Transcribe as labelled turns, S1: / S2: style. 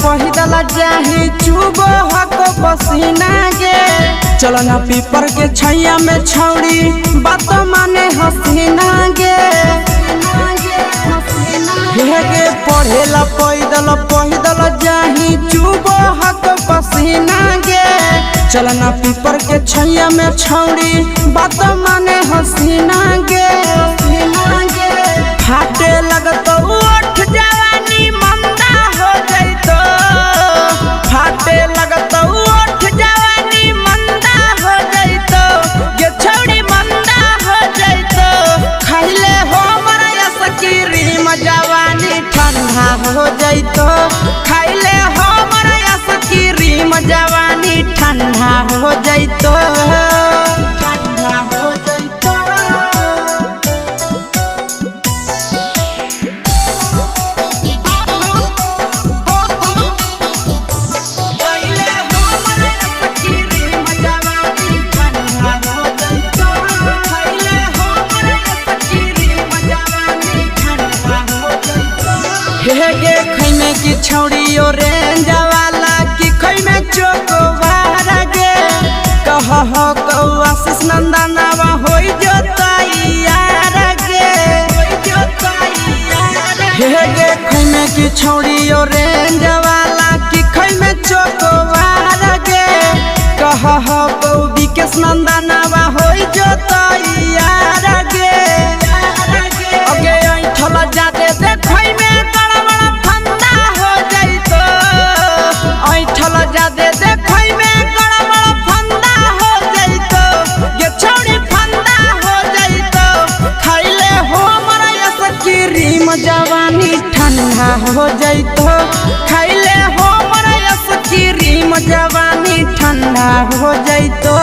S1: पहिदल जाही चुबो हको पसीना गे। चल ना पीपर के छैया में छौड़ी बात माने हसीना गे। हेगे पढ़ेला पहिदल जाही चुबो हको पसीना गे। चल ना पीपर के छैया में छौड़ी बात माने हसीना गे। फाटे लगतो उठ जवानी मंदा हो जइतो। फाटे लगतो उठ जवानी मंदा हो जइतो। ये छौड़ी मंदा हो जइतो। खाइले हो मरा सकीरीम जवानी ठंडा हो जइतो। खाइले हो मरा सकीरीम जवानी ठंडा हो जइतो। ठंडा हो जइतो। हेगे खैमे की छौड़ी ऑरेंज वाला की खैमे चोकोबार गे। कह हो आशीष नंदनवा होई जो तैयार गे। हेगे खैमे की छौड़ी ऑरेंज वाला की खैमे चोकोबार गे। कह हो विकेश नंदनवा होई जो तैयार गे। अगे ऐठल जाते देखै में जादे देखै में गड़बड़ फंदा हो जइतो। ये छौड़ी फंदा हो जइतो। खाइले हो मरा सकीरीम जवानी ठंडा हो जइतो। खाइले हो मरा सकीरीम जवानी ठंडा हो जइतो।